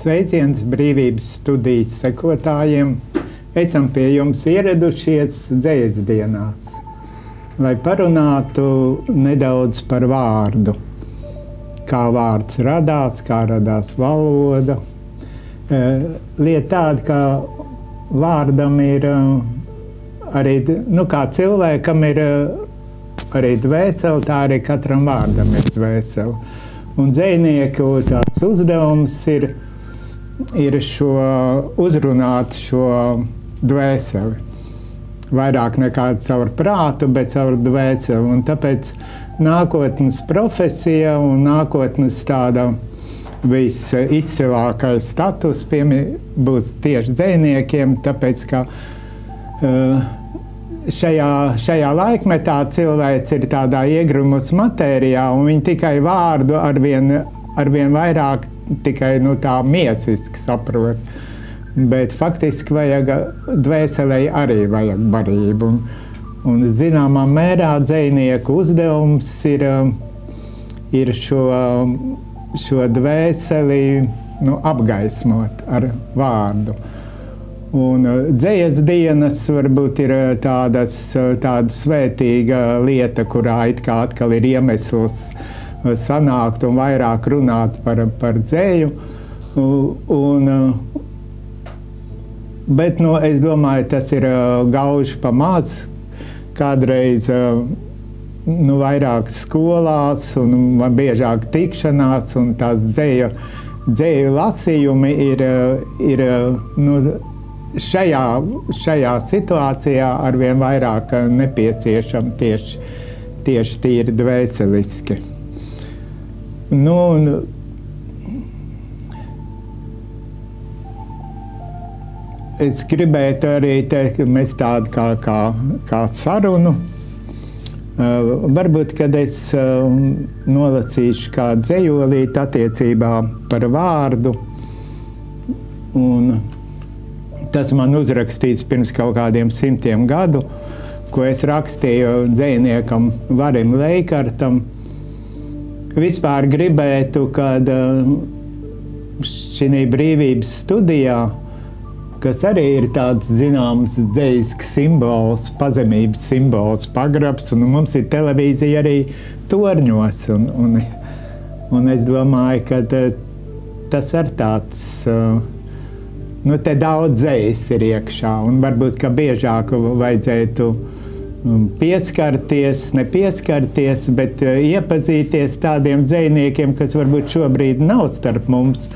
Sveiciens brīvības studijas sekotājiem! Esam pie jums ieradušies Dzejas dienās, lai parunātu nedaudz par vārdu. Kā vārds radās, kā radās valoda. Lieta tāda, ka vārdam ir arī, kā cilvēkam ir arī dvēsele, tā arī katram vārdam ir dvēsele. Un dzejnieku tāds uzdevums ir uzrunāt šo dvēseli. Vairāk nekā caur prātu, bet caur dvēseli. Un tāpēc nākotnes profesija un nākotnes tāda visizcilākais status būs tieši dzejniekiem, tāpēc, ka šajā laikmetā cilvēks ir tādā iegrumus matērijā, un viņi tikai vārdu arvien vairāk tikai tā mieciski saprot. Bet faktiski dvēselei arī vajag barību. Un zināmā mērā dzejnieku uzdevums ir šo dvēseli apgaismot ar vārdu. Un dzejas dienas varbūt ir tāda svētīga lieta, kurā it kā atkal ir iemesls sanākt un vairāk runāt par dzeju. Bet es domāju, tas ir gauži pa maz. Kādreiz vairāk skolās un biežāk tikšanās un tās dzeju lasījumi ir šajā situācijā arvien vairāk nepieciešami tieši tīri dvēseliski. Es gribētu arī teikt, ka mēs tādu kā sarunu. Varbūt, kad es nolasīšu kādu dzejolīti attiecībā par vārdu. Un tas man uzrakstīts pirms kaut kādiem 100 gadu, ko es rakstīju dzejniekam Varim Leikartam. Vispār gribētu, kad šī brīvības studijā, kas arī ir tāds zināms dzejisks simbols, pazemības simbols, pagrabs, un mums ir televīzija arī torņos. Un es domāju, ka tas ir tāds, te daudz dzejas ir iekšā, un varbūt, ka biežāk vajadzētu nepieskarties, bet iepazīties tādiem dzejniekiem, kas varbūt šobrīd nav starp mums.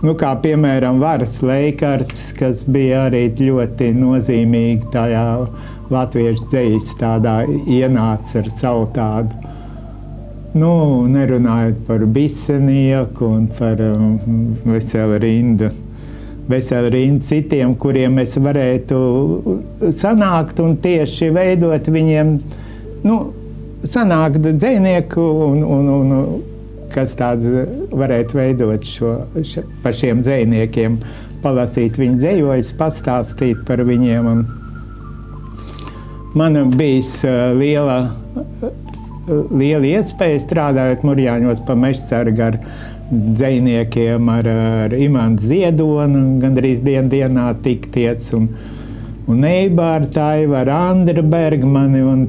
Kā piemēram Varis Leikarts, kas bija arī ļoti nozīmīgi tajā latviešu dzejas tādā ienāca ar savu tādu, nerunājot par Bisenieku un par veselu rindu citiem, kuriem mēs varētu sanākt un tieši veidot viņiem, sanākt dzejnieku un kas tādu varētu veidot par šiem dzejniekiem, palasīt viņu dzejoļus, pastāstīt par viņiem. Man bijis liela iespēja strādājot Murjāņos pa Mežsargu ar dzejniekiem, ar Imantu Ziedonu, gandrīz dienā tikties, un Eibārtu Aivaru, Andru Bergmani, un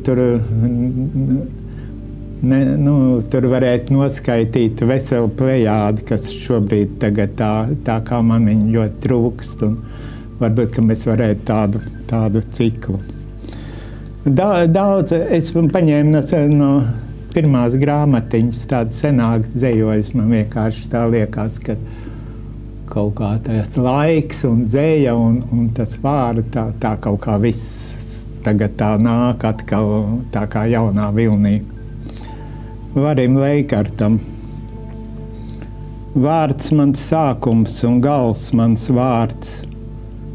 tur varētu noskaitīt veselu plejādi, kas šobrīd tagad tā kā man viņa ļoti trūkst, un varbūt, ka mēs varētu tādu ciklu. Daudz es paņēmu no pirmās grāmatiņas tādas senākas dzejoļas. Man vienkārši tā liekas, ka kaut kā tas laiks un dzeja un tas vārds tā kaut kā viss tagad tā nāk atkal tā kā jaunā vilnī. Varim Leikartam. Vārds mans sākums un gals mans vārds,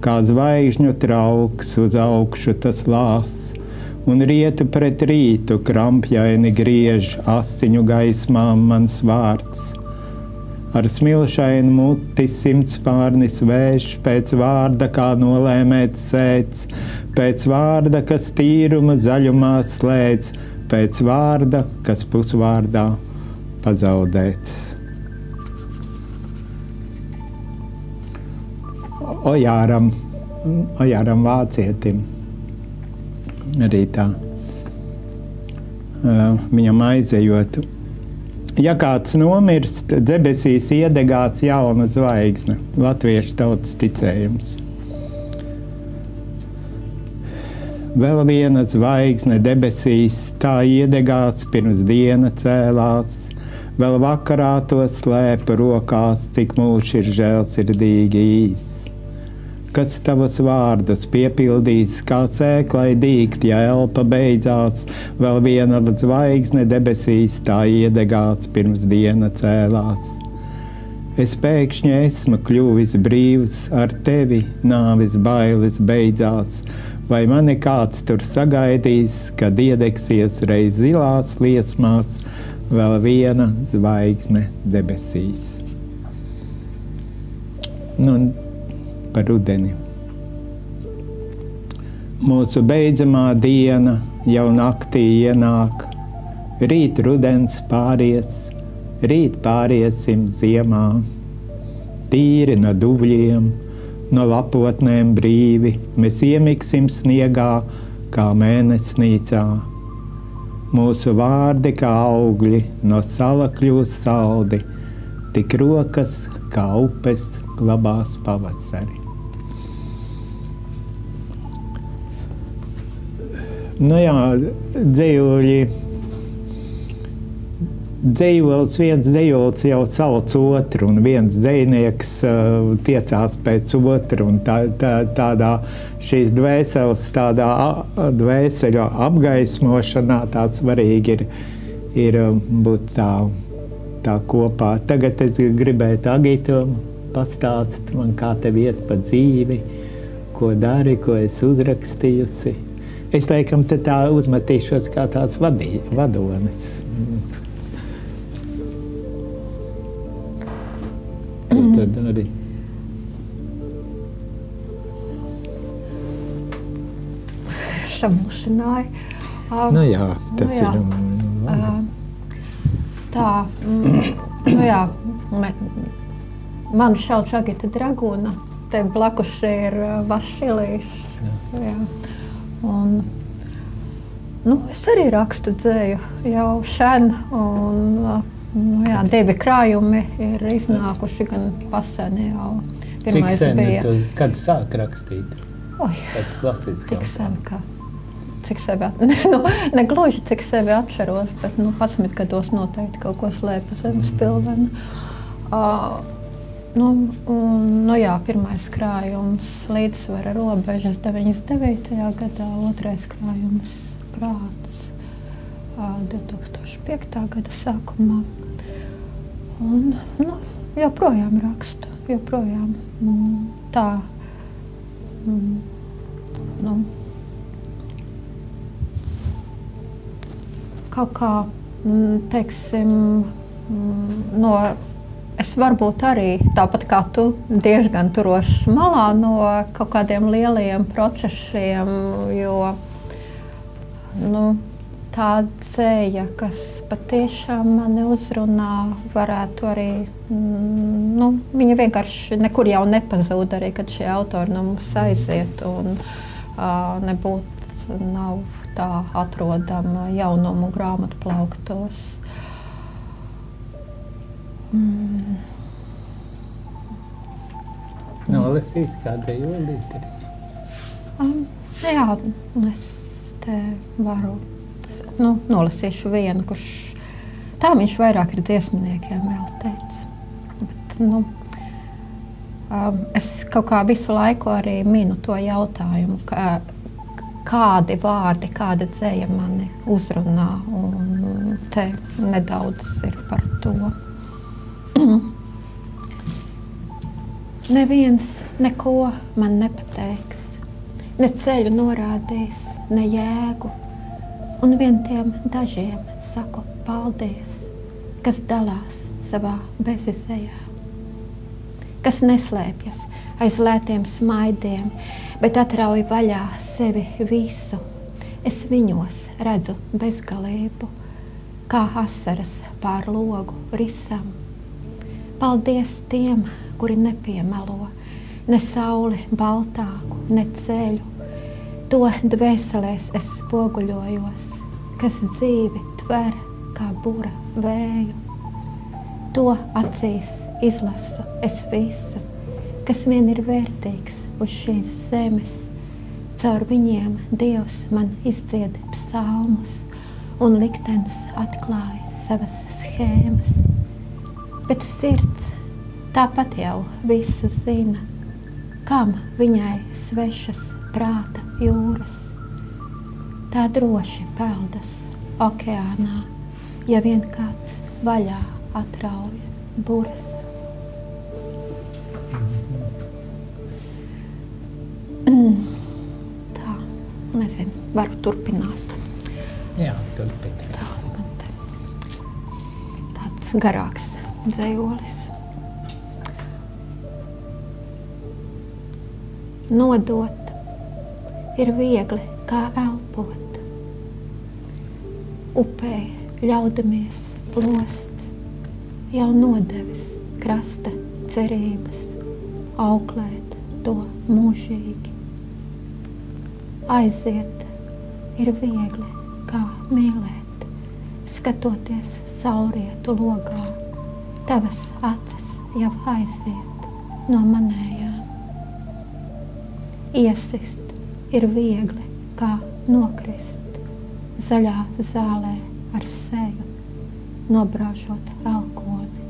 kā zvaigžņu trauks uz augšu tas lās, un rietu pret rītu krampjaini griež asiņu gaismām mans vārds. Ar smilšainu muti 100 spārnis vērš, pēc vārda kā nolēmēts sēdz, pēc vārda, kas tīruma zaļumā slēdz, pēc vārda, kas pusvārdā pazaudēts. Ojāram vācietim. Arī tā. Viņam aizejot. Ja kāds nomirst, debesīs iedegāts jauna zvaigzne. Latviešu tautas ticējums. Vēl viena zvaigzne debesīs, tā iedegāts pirms diena cēlāts. Vēl vakarā to slēpa rokās, cik mūžs ir žēlsirdīgi īs. Kas tavus vārdus piepildīs, kā sēklai dīgt, ja elpa beidzāts, vēl viena zvaigzne debesīs, tā iedegāts pirms diena cēlāts. Es pēkšņi esmu kļuvis brīvs, ar tevi nāvis bailes beidzāts, vai mani kāds tur sagaidīs, kad iedegsies reiz zilās liesmās, vēl viena zvaigzne debesīs. Nu, par rudeni. Mūsu beidzamā diena jau naktī ienāk, rīt rudens pāries, rīt pāriesim ziemā. Tīri no dubļiem, no lapotnēm brīvi, mēs iemiksim sniegā, kā mēnesnīcā. Mūsu vārdi kā augļi, no sala kļūst saldi, tik rokas kā upes glabās pavasari. Nu jā, viens dzejols jau sauc otru, un viens dzejnieks tiecās pēc otru, un tādā šīs dvēseļu apgaismošanā tāds svarīgi ir būt tā kopā. Tagad es gribētu Agitu pastāstīt man, kā tev iet pa dzīvi, ko dari, ko es uzrakstījusi. Es laikam te tā uzmetīšos kā tāds vadonis. Tad arī. Samulsināja. Nu jā, tas ir. Tā, nu jā, mani sauc Agita Draguna, te blakus ir Vasilijs. Jā. Un, nu, es arī rakstu dzēju jau sen, un nu jā, 2 krājumi ir iznākuši gan paseni jau. Pirmais cik sen bija... Kad sāk rakstīt? Oi, Pēc klasiskā. tik sen, ka... Cik sevi ne gluži cik sevi atceros, bet 11 gados noteikti kaut ko slēpa zemes pilvena. Nu jā, pirmais krājums Līdzsvara robežas 99. gadā, otrais krājums Prāts 2005. Gada sākumā. Un, joprojām rakstu, joprojām tā, kaut kā, teiksim, es varbūt arī, tāpat kā tu, diezgan turos malā no kaut kādiem lieliem procesiem, jo, tā dzēja, kas patiešām mani uzrunā, varētu arī, viņa vienkārši nekur jau nepazūd arī, kad šie autori no mums aiziet un nav tā atrodama jaunumu grāmatu plauktos. Nolasīs kādai jūlīti? Jā, es te varu, nolasīšu vienu, kurš, tā viņš vairāk ir dziesminiekiem veltīts. Bet, es kaut kā visu laiku arī minu to jautājumu, kādi vārdi, kāda dzēja mani uzrunā, un te nedaudz ir par to. Neviens neko man nepateiks, ne ceļu norādīs, ne jēgu, un vien tiem dažiem saku paldies, kas dalās savā bezizejā, kas neslēpjas aiz lētiem smaidiem, bet atrauj vaļā sevi visu. Es viņos redzu bezgalību, kā asaras pār logu risam. Paldies tiem, kuri nepiemelo, ne sauli baltāku, ne ceļu. To dvēselēs es spoguļojos, kas dzīvi tver kā bura vēju. To acīs izlasu es visu, kas vien ir vērtīgs uz šīs zemes. Caur viņiem Dievs man izdzied psalmus, un liktenis atklāja savas schēmas. Bet sirds tāpat jau visu zina, kam viņai svešas prāta jūras. Tā droši peldas okeānā, ja vien kāds vaļā atrauja buras. Tā, nezinu, varu turpināt. Jā, turpināt. Tāds garāks dzejolis. Nodot ir viegli kā elpot. Upē ļaudamies plosts, jau nodevis krasta cerības, auklēt to mūžīgi. Aiziet ir viegli kā mīlēt, skatoties saulrietu logā, tavas acis jau aiziet no manējām. Iesist ir viegli kā nokrist, zaļā zālē ar seju, nobrāžot elkoni,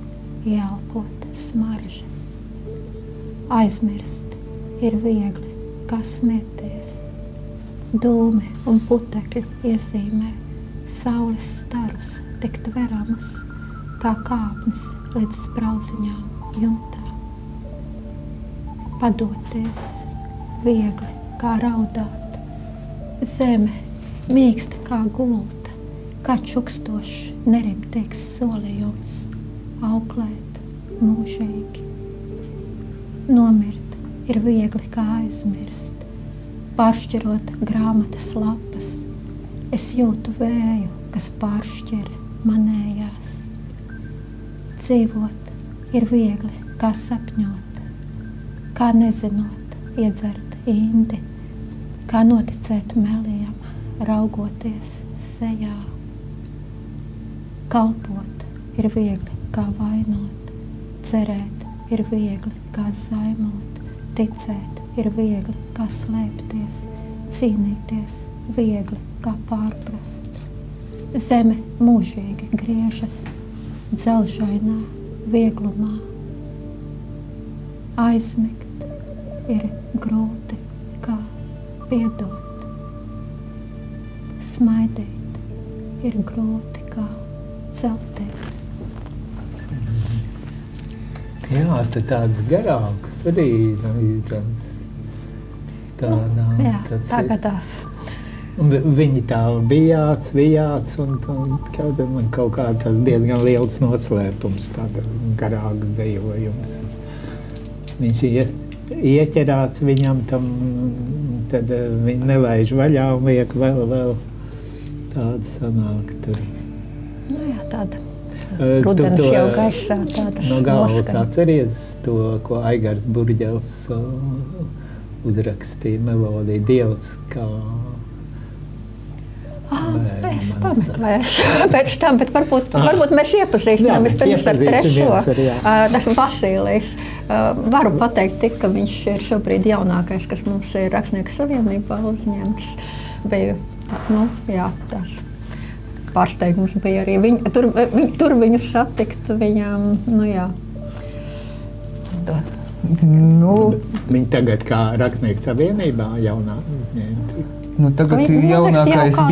ieelpot smaržas. Aizmirst ir viegli kā smieties, dūmi un putekļi iezīmē saules starus tik tveramus, kā kāpnes līdz spraudziņām jumtā. Padoties viegli kā raudāt, zeme mīksta kā gulta, kā čukstošs nerimtīgs solījums, auklēt mūžīgi. Nomirt ir viegli kā aizmirst, pāršķirot grāmatas lapas, es jūtu vēju, kas pāršķir manējās. Dzīvot ir viegli kā sapņot, kā nezinot iedzert indi, kā noticēt meliem, raugoties sejā. Kalpot ir viegli kā vainot, cerēt ir viegli kā zaimot, ticēt ir viegli kā slēpties, cīnīties viegli kā pārprast. Zeme mūžīgi griežas dzelžainā vieglumā. Aizmigt ir grūti kā piedot. Smaidīt ir grūti kā celties. Jā, tad tāds garāks arī izrādās. Tā nav. Jā, tā gadās. Viņi tā bijās, un man kaut kā tāds diezgan liels noslēpums, tāda garāks dzejojums. Viņš ieķerās viņam tam, tad viņi nelaiž vaļā un liek vēl tāda sanāk tur. Nu jā, tāda. Rudens jau gaisā tādas no galvas atceries to, ko Aigars Burģels uzrakstīja melodiju Dievs, kā es pameklēšu pēc tam, bet varbūt mēs iepazīstināmies pirms ar trešo. Tas ir Vasīlijs. Varu pateikt tik, ka viņš ir šobrīd jaunākais, kas mums ir Rakstnieku savienībā uzņemts. Bija tāds pārsteigums bija arī. Tur viņu satikt viņam, Viņi tagad kā Rakstnieku savienībā jaunā uzņemti. Tagad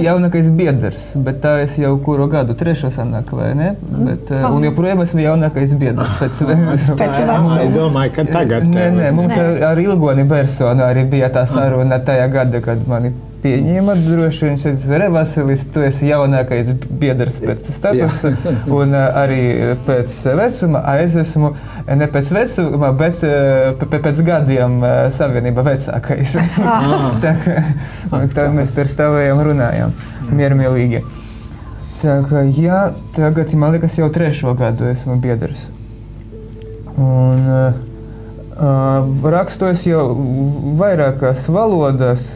jaunākais biedrs, bet tā es jau kuru gadu trešo sanāk, vai ne? Un joprojām esmu jaunākais biedrs pēc vecuma. Es domāju, ka tagad. Nē, mums ar Ilgoni Bersonu arī bija tā saruna tajā gada, kad mani pieņēma droši vien, Vasīlijs, tu esi jaunākais biedrs pēc statusa un arī pēc vecuma, es esmu ne pēc vecuma, bet pēc gadiem savienība vecākais. Tā mēs ar stāvējām runājām miermīlīgi. Tā kā jā, tagad, man liekas, jau trešo gadu esmu biedrs. Un Rakstos jau vairākās valodās,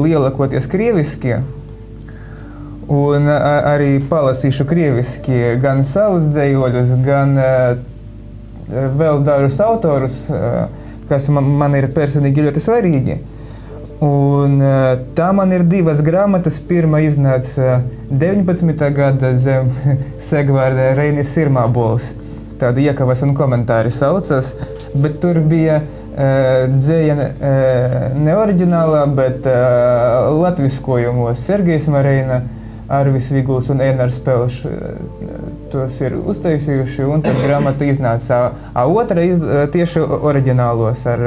lielākoties krieviski, un arī palasīšu krieviski gan savus dzējoļus, gan vēl dažus autorus, kas man ir personīgi ļoti svarīgi. Un tā man ir divas grāmatas. Pirmā iznāca 19. gada zem segvārda Reinis Sirmābols. Tāda iekavas un komentāri saucas, bet tur bija dzēja ne oriģinālā, bet latviskojumos Sergejs Mareina, Arvis Viguls un Ēnars Pelš tos ir uztaisījuši, un tad grāmata iznāca. Otra tieši oriģinālos ar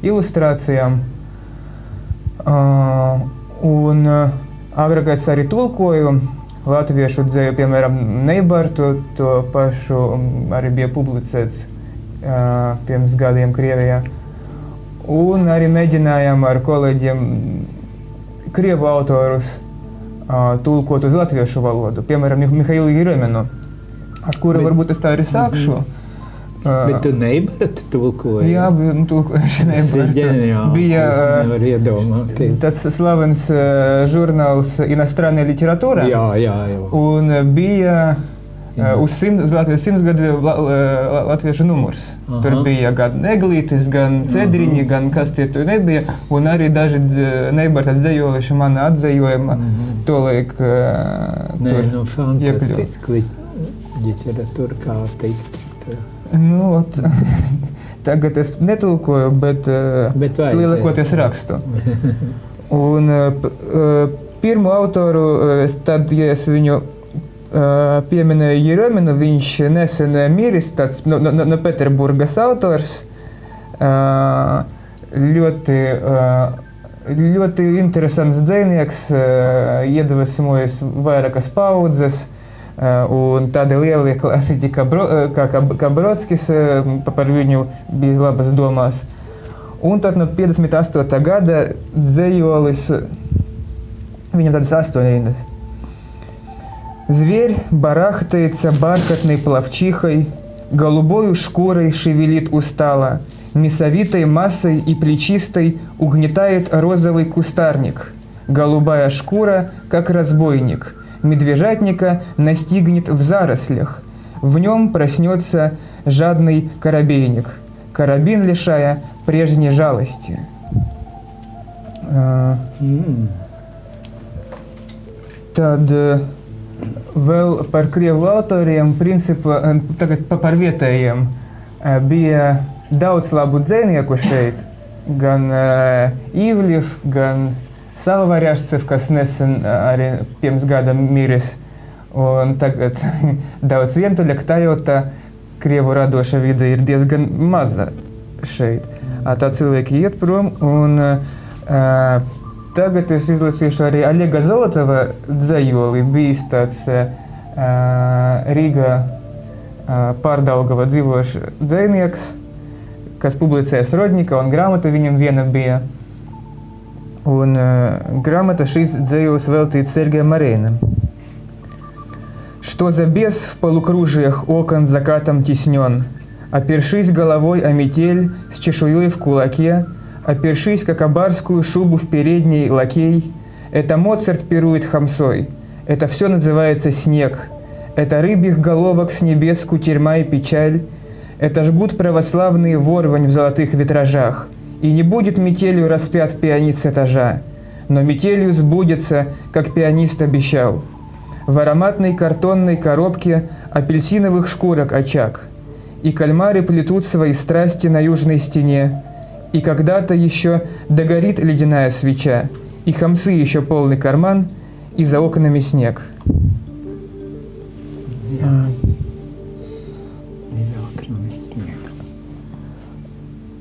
ilustrācijām. Un agrākais arī tulkoju latviešu dzēju, piemēram, Neibartu, to pašu arī bija publicēts pirms gadiem Krievijā. Un arī mēģinājām ar kolēģiem krievu autorus tulkot uz latviešu valodu, piemēram, Mihailu Jereminu, ar kuru varbūt es tā arī sākšu. Bet tu Neibartu tulkoji? Jā, tulkojuši Neibartu. Bija tāds slavens žurnāls Inostrānija literatūra. Jā. Un bija uz Latvijas 100 gadu latviešu numurs. Tur bija gan Eglītis, gan Cedriņi, gan kas tie tur nebija. Un arī daži Neibarta dzējoliši mana atzējojuma tolaik tur fantastiski literatūra, kā teikt. Nu, tagad es netulkoju, bet lielākoties rakstu. Un pirmo autoru, tad, ja es viņu pieminēju Jereminu, viņš nesen miris, tāds no Peterburgas autors, ļoti interesants dzejnieks, iedvesmojis vairākas paudzes. Un tādi lieli klasiķi kā Brodskis par viņu bija labas domās. Un tad no 58. gada dzējolis, viņam tādas 8 rindas. Зверь барахтается бархатной плавчихой, голубою шкурой шевелит устало, мясовитой массой и плечистой угнетает розовый кустарник. Голубая шкура, как разбойник. Медвежатника настигнет в зарослях. В нем проснется жадный коробейник, карабин лишая прежней жалости. Tad vēl par krievu autoriem, principā, tagad par vietējiem, bija daudz labu dzejnieku šeit, gan Ivļev, gan Sava Varjašcev, kas nesen arī pirms gada miris, un tagad daudz vientuļa, tā jau tā krievu radoša vide ir diezgan maza šeit. Tā cilvēki iet prom, un tagad es izlasīšu arī Aļega Zolotava dzējoli, bijis tāds Rīgā Pārdaugava dzīvošs dzejnieks, kas publicējas Rodņika, un grāmata viņam viena bija. Un грамота шиз дзеюс велтит Сергеем Марейным. Что за бес в полукружиях окон закатом теснен, опершись головой о метель с чешуей в кулаке, опершись, как о барскую шубу в передней лакей, это Моцарт пирует хамсой, это все называется снег, это рыбьих головок с небес кутерьма и печаль, это жгут православные ворвань в золотых витражах. И не будет метелью распят пианист с этажа, но метелью сбудется, как пианист обещал. В ароматной картонной коробке апельсиновых шкурок очаг, и кальмары плетут свои страсти на южной стене, и когда-то еще догорит ледяная свеча, и хамсы еще полный карман, и за окнами снег.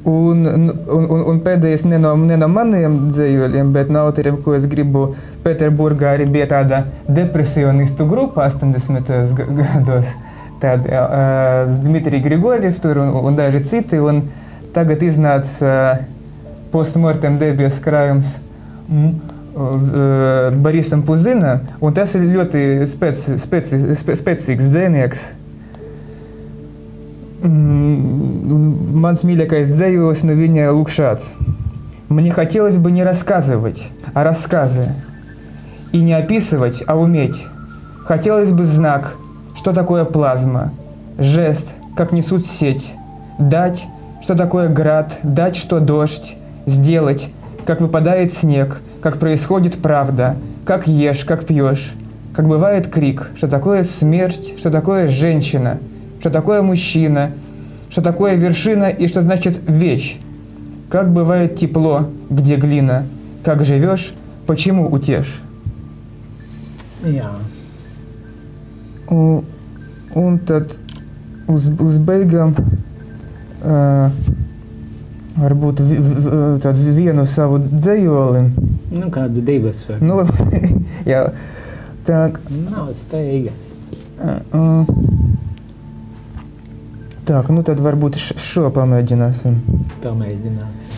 Un pēdējais ne no maniem dzējoļiem, bet no autoriem, ko es gribu. Pēterburgā arī bija tāda depresionistu grupa 80. gados, tāda Dmitrij Grigorjev tur un daži citi, un tagad iznāca postmortem debijas krājums Borisam Puzina, un tas ir ļoti spēcīgs dzēnieks. Mans mīļākais dzējos no viņa lūk šāds. Мне хотелось бы не рассказывать, а рассказы. И не описывать, а уметь. Хотелось бы знак, что такое плазма, жест, как несут сеть, дать, что такое град, дать, что дождь, сделать, как выпадает снег, как происходит правда, как ешь, как пьешь, как бывает крик, что такое смерть, что такое женщина, что такое мужчина, что такое вершина и что значит вещь, как бывает тепло, где глина, как живешь, почему утешь. Jā. Un tad uz beigām varbūt tādu vienu savu dzejoli. Nu, kāds divas var. Nu, jā, tā. Nav steigas. Так, ну tad varbūt šo pamēģināsim. Pamēģināsim.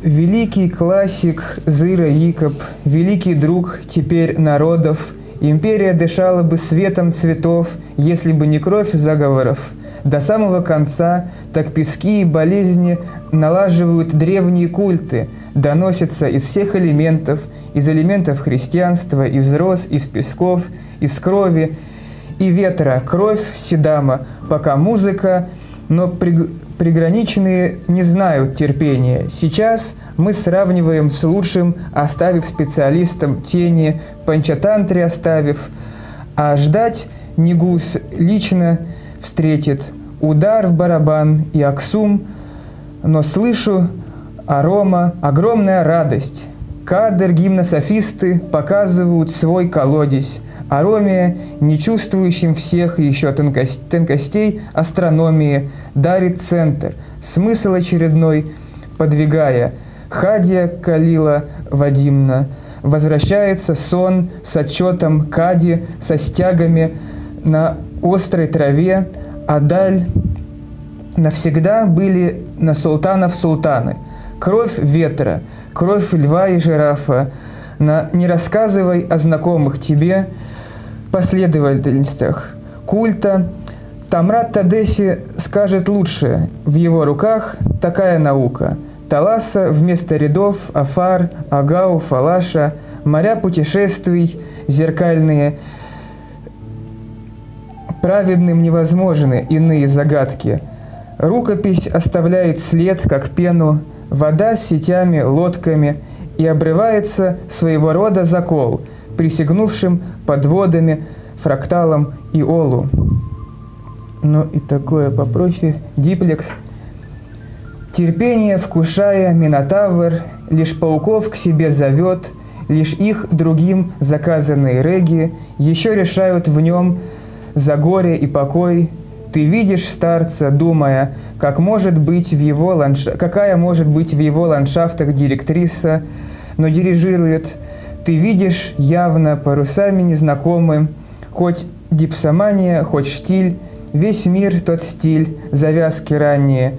Великий классик Зыра Якоб, великий друг теперь народов, империя дышала бы светом цветов, если бы не кровь заговоров. До самого конца так пески и болезни налаживают древние культы, доносятся из всех элементов, из элементов христианства, из роз, из песков, из крови и ветра, кровь седама, пока музыка, но приграниченные не знают терпения. Сейчас мы сравниваем с лучшим, оставив специалистам тени, панчатантри оставив, а ждать Нигус лично встретит удар в барабан и аксум, но слышу арома, огромная радость. Кадр гимнософисты показывают свой колодец. Ароме, не чувствующим всех еще тонкостей астрономии, дарит центр, смысл очередной, подвигая. Хадия Калила Вадимна, возвращается сон с отчетом Кади, со стягами на острой траве, а даль навсегда были на султанов султаны. Кровь ветра, кровь льва и жирафа, не рассказывай о знакомых тебе последовательностях культа. Тамрат Тадеси скажет лучше, в его руках такая наука. Таласа вместо рядов, Афар, Агау, Фалаша, моря путешествий зеркальные, праведным невозможны иные загадки. Рукопись оставляет след, как пену, вода с сетями, лодками, и обрывается своего рода закол, присягнувшим подводами, фракталом и олу. Ну и такое попроще. Диплекс. Терпение вкушая, Минотавр лишь пауков к себе зовет, лишь их другим заказанные реги еще решают в нем за горе и покой. Ты видишь старца, думая, какая может быть в его ландшафтах директриса, но дирижирует. Ты видишь явно парусами незнакомым, хоть дипсомания, хоть штиль, весь мир тот стиль, завязки ранние,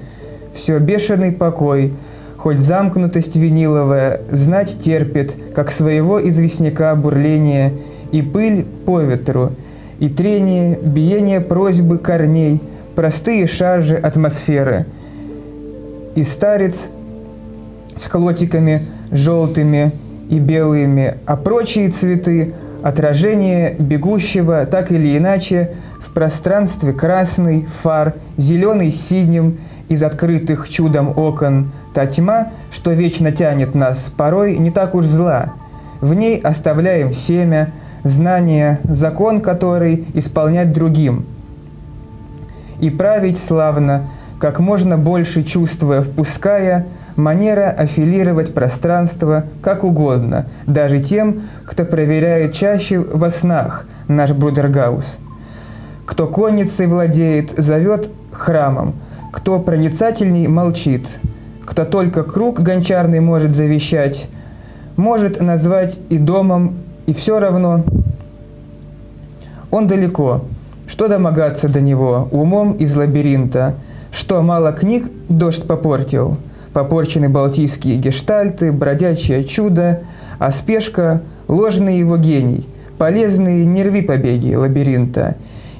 все бешеный покой, хоть замкнутость виниловая, знать терпит, как своего известняка бурление, и пыль по ветру, и трение, биение просьбы корней, простые шаржи атмосферы. И старец с клотиками желтыми и белыми, а прочие цветы – отражение бегущего, так или иначе, в пространстве красный фар, зеленый синим из открытых чудом окон. Та тьма, что вечно тянет нас, порой не так уж зла. В ней оставляем семя, знание, закон который исполнять другим. И править славно, как можно больше чувствуя, впуская, манера аффилировать пространство как угодно, даже тем, кто проверяет чаще во снах наш Брудергаус. Кто конницей владеет, зовет храмом, кто проницательней молчит, кто только круг гончарный может завещать, может назвать и домом, и все равно он далеко. Что домогаться до него умом из лабиринта? Что мало книг дождь попортил? Попорчены балтийские гештальты, бродячее чудо, а спешка – ложный его гений, полезные не рви побеги лабиринта.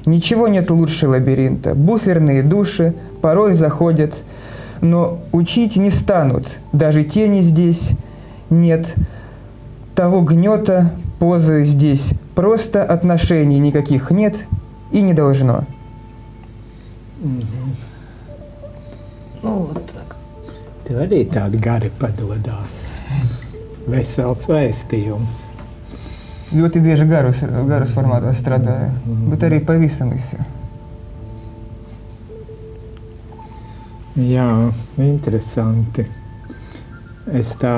Ничего нет лучше лабиринта. Буферные души порой заходят, но учить не станут. Даже тени здесь нет. Того гнета, позы здесь. Просто отношений никаких нет и не должно. Nu, tev arī tādi gari padodās. Vesels vēstījums. Ļoti bieži garus formātos strādāju, bet arī pavisam visi. Jā, interesanti. Es tā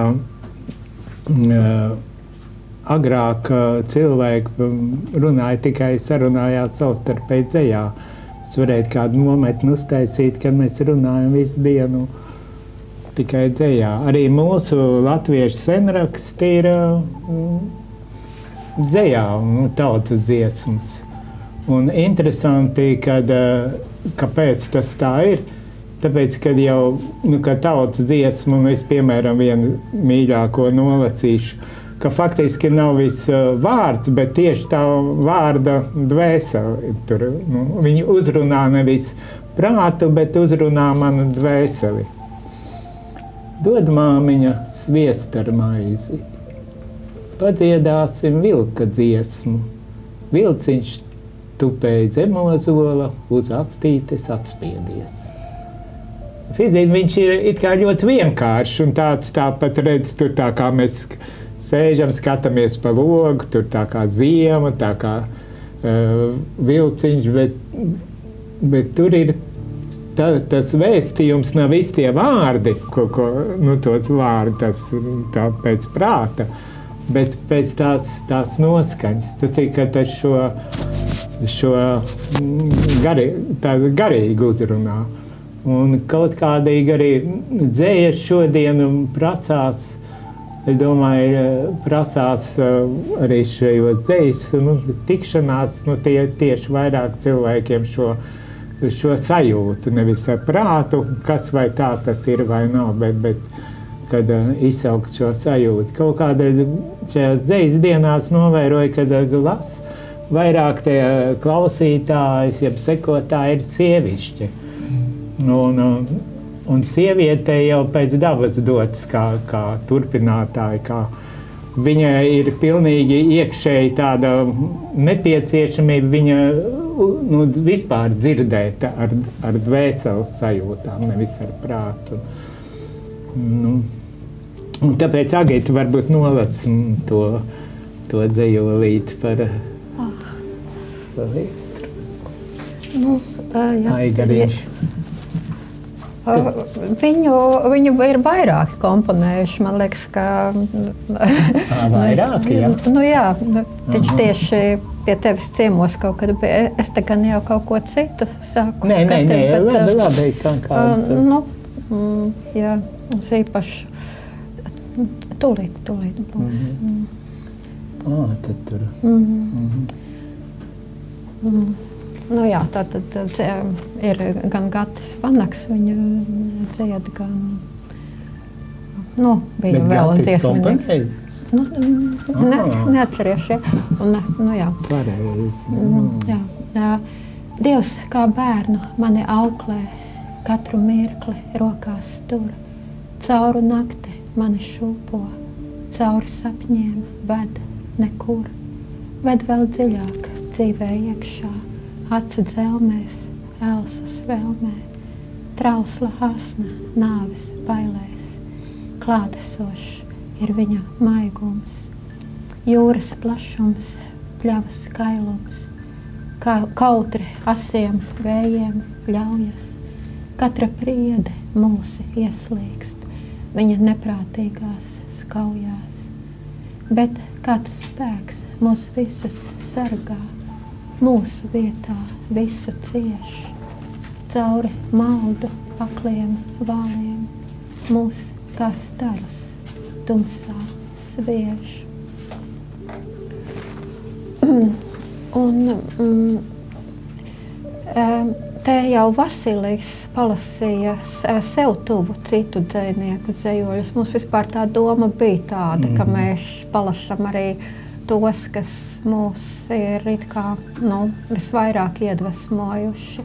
agrāk cilvēki runāja tikai sarunājās savstarpēji dzejā. Es varētu kādu nometni uztaisīt, kad mēs runājam visu dienu tikai dzejā. Arī mūsu latviešu senraksti ir dzejā, tautas dziesmas. Un interesanti, kāpēc tas tā ir. Tāpēc, kad jau kad tautas dziesma, un es piemēram vienu mīļāko nolasīšu, ka faktiski nav viss vārds, bet tieši tā vārda dvēseli. Tur, viņi uzrunā nevis prātu, bet uzrunā manu dvēseli. Dod māmiņa sviestu ar maizi. Padziedāsim vilka dziesmu. Vilciņš tupēja zem ozola, uz astītes atspiedies. Viņš ir it kā ļoti vienkāršs un tāpat redz, tur tā kā mēs sēžam, skatāmies pa logu, tur tā kā ziema, tā kā vilciņš, bet tur ir tas vēstījums nav visi tie vārdi, tos vārdi, tā pēc prāta, bet pēc tās noskaņas. Tas ir, ka tas šo garīgi uzrunā. Un kaut kādīgi arī dzējas šodien prasās, es domāju, prasās arī šajos dzējas tikšanās, tieši vairāk cilvēkiem šo sajūtu, nevis ar prātu, kas vai tā tas ir vai nav, bet kad izsaukt šo sajūtu. Kaut kādā šajās dzējas dienās novēroju, kad las vairāk tie klausītājs, jeb sekotāji ir sievišķi. Un sieviete jau pēc dabas dotas kā turpinātāja, viņa ir pilnīgi iekšēji tāda nepieciešamība, viņa vispār dzirdēt ar dvēseles sajūtām, nevis ar prātu. Un tāpēc Agita varbūt nolas to dzejolīti par savietru. Aigariņš. Viņu ir vairāki komponējuši, man liekas, ka... Vairāki, jā? Jā, viņš tieši pie tevis ciemos kaut kad bija. Es te gan jau kaut ko citu sāku skatīt. Nē, labi, kā. Jā, uz īpaši. Tūlīt būs. Tad tur. Jā, tātad ir gan Gatis Vanaks, viņa dzied, gan, bija vēl dziesmiņa. Neatceries, ja? Jā. Pareizi. Jā. Dievs kā bērnu mani auklē, katru mirkli rokās tur. Cauru nakti mani šūpo, cauri sapņiem ved nekur. Ved vēl dziļāk dzīvē iekšā. Acu dzelmēs, elsus vēlmē, trausla asna, nāves bailēs. Klātesošs ir viņa maigums, jūras plašums, pļavas skailums, kautri asiem vējiem ļaujas. Katra priede mūsi ieslīgst, viņa neprātīgās skaujās. Bet kāds spēks mūs visus sargā, mūsu vietā visu cieš, cauri maldu akliem vāliem, mūs kā starus tumsā sviež. Te jau Vasilijs palasīja sev tuvu citu dzejnieku dzejoļus. Mums vispār tā doma bija tāda, ka mēs palasam arī tos, kas mūs ir it kā, visvairāk iedvesmojuši.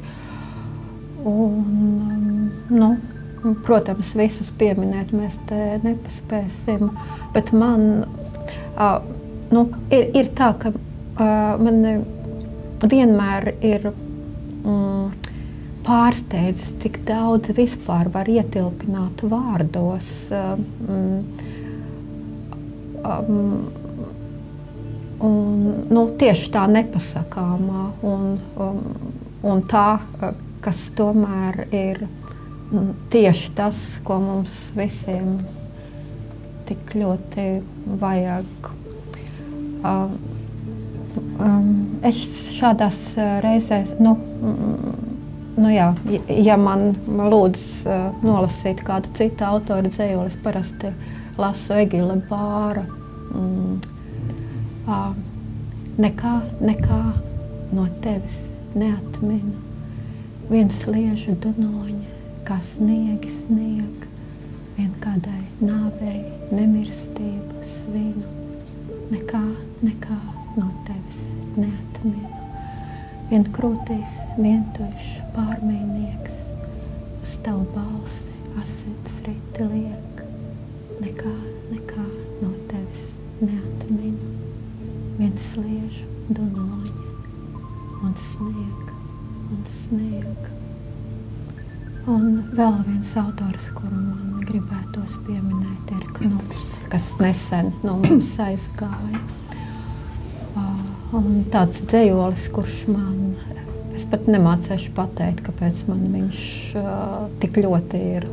Un, protams, visus pieminēt mēs te nepaspēsim, bet man ir tā, ka man vienmēr ir pārsteidzis, cik daudz vispār var ietilpināt vārdos. Tieši tā nepasakāmā un tā, kas tomēr ir tieši tas, ko mums visiem tik ļoti vajag. Es šādās reizēs, ja man lūdz nolasīt kādu citu autoru dzejoli, es parasti lasu Egila Bāra. Nekā no tevis neatminu, viens liežu dunoņa, kā sniegi snieg, vien kādai nāvei nemirstību svinu. Nekā no tevis neatminu, vien krūtīs vientuļš pārmīnieks, uz tavu balsi asins riti liek. Nekā no tevis neatminu, vien sliežu dunoņa un snieg. Un vēl viens autors, kuru man gribētos pieminēt, ir Knups, kas nesen no mums aizgāja. Un tāds dzejolis, kurš man, es pat nemācēšu pateikt, kāpēc man viņš tik ļoti ir,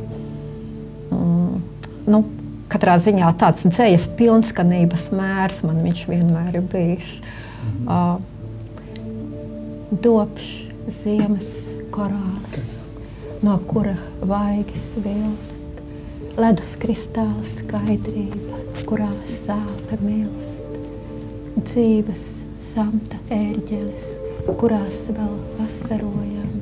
katrā ziņā tāds dzejas pilnskanības mērs man viņš vienmēr ir bijis. Dobšs ziemas korāls, no kura vaigi svilst, ledus kristāla skaidrība, kurā sāpe milst, dzīves samta ērģelis, kurās vēl vasarojam,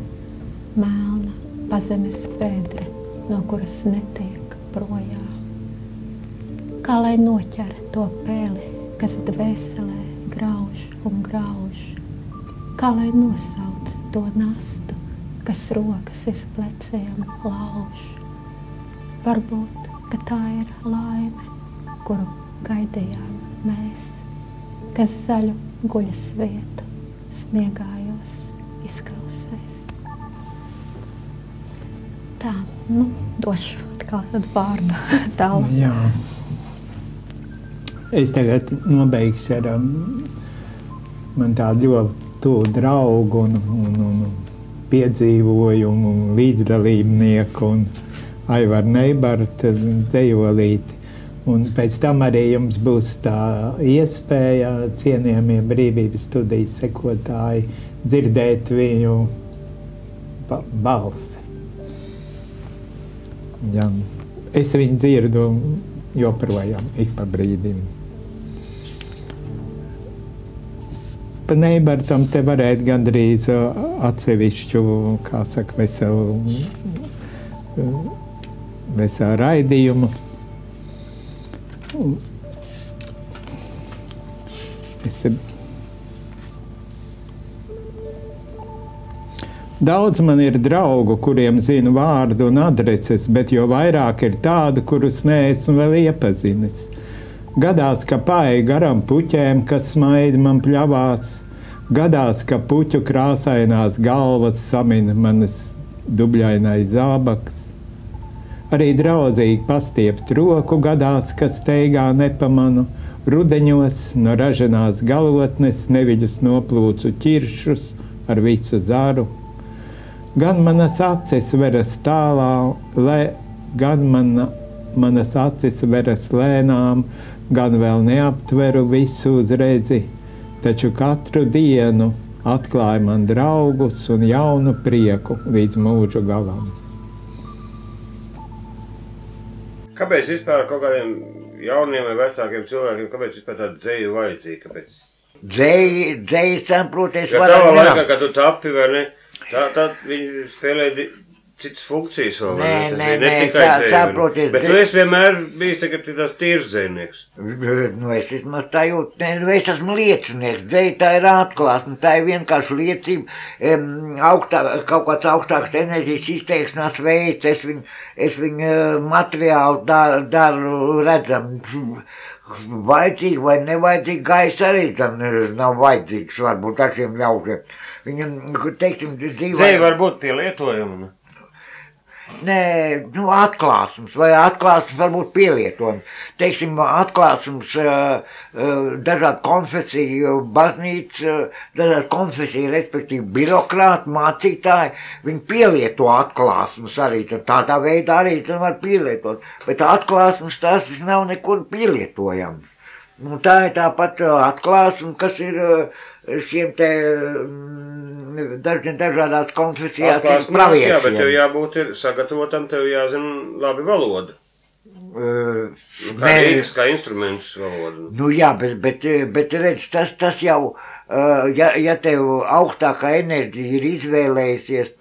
melna pazemes pēdre, no kuras netiek projām. Kā lai noķer to pēli, kas dvēselē grauž un grauž, kā lai nosauc to nastu, kas rokas iz pleciem lauž. Varbūt, ka tā ir laime, kuru gaidījām mēs, kas zaļu guļas vietu sniegājos izklausēs. Tā, došu atkal tādu vārdu tālāk. Jā. Es tagad nobeigšu ar man tādu ļoti draugu un piedzīvojumu līdzdalībnieku un Aivaru Neibarta dzejolīti. Un pēc tam arī jums būs tā iespēja, cienījamie brīvības studijas sekotāji, dzirdēt viņu balsi. Ja. Es viņu dzirdu joprojām, ik pa brīdim. Pa Neibartam te varētu gandrīz atsevišķu, kā saka, veselu raidījumu. Daudz man ir draugu, kuriem zinu vārdu un adreses, bet jo vairāk ir tādu, kurus neesmu vēl iepazinis. Gadās, ka paeju garām puķēm, kas smaida man pļavās. Gadās, ka puķu krāsainās galvas samina manas dubļainais zābaks. Arī draudzīgi pastiept roku gadās, ka steigā nepamanu. Rudeņos no raženās galotnes neviļus noplūcu ķiršus ar visu zaru. Gan manas acis veras tālā, manas acis veras lēnām, gan vēl neaptveru visu uz redzi, taču katru dienu atklāja man draugus un jaunu prieku līdz mūžu galam. Kāpēc vispār kaut kādiem jauniem vai vecākiem cilvēkiem, kāpēc vispār tāda dzeja vajadzīga? Dzeja saproties vairāk. Ja tavā laikā, kad tu tapi, vai ne, tad viņi spēlēja citas funkcijas vēl, Nē, ne tikai dzēju. saproties. Bet tu esi vienmēr bijis tagad tās tīrs dzējnieks. Nu, es vismaz tā jūtu, es esmu liecinieks, dzēja tā ir atklāsme, tā ir vienkārši liecība, kaut kāds augstāks enerģijas izteiksmās veids, es viņu materiāli daru redzam, vajadzīgi vai nevajadzīgi, gaisa arī tam nav vajadzīgs, varbūt dažiem ļaužiem. Viņam, teiksim, dzīvē... Dzēja var būt pielietojama, ne? Nē, nu, atklāsums varbūt pielietojumi. Teiksim, atklāsums dažādu konfesiju baznīca, dažādu konfesiju, respektīvi birokrāti, mācītāji, viņi pielieto atklāsums arī, tādā veidā arī var pielietot, bet atklāsums tās nav nekur pielietojams. Nu, tā ir tāpat atklāsums, kas ir šiem te dažādās konfesijās praviešiem. Jā, bet tev jābūt sagatavotam, tev jāzina labi valoda. Kā instruments valoda. Nu jā, bet redz, tas jau, ja tev augstākā enerģija ir izvēlējusies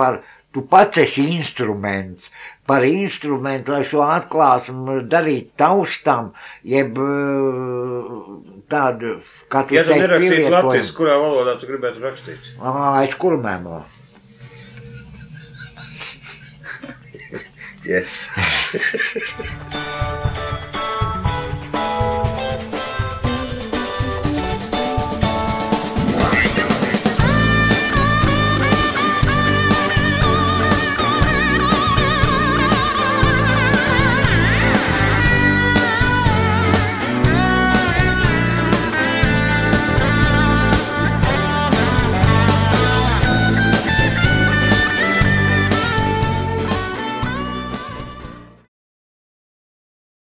tu pats esi instruments, par instrumentu, lai šo atklāsmu darītu taustām, jeb tādu, kā tu ja tu teikt, nerakstītu latvijas, kurā valodā tu gribētu rakstīt? Es kulmēno. Yes.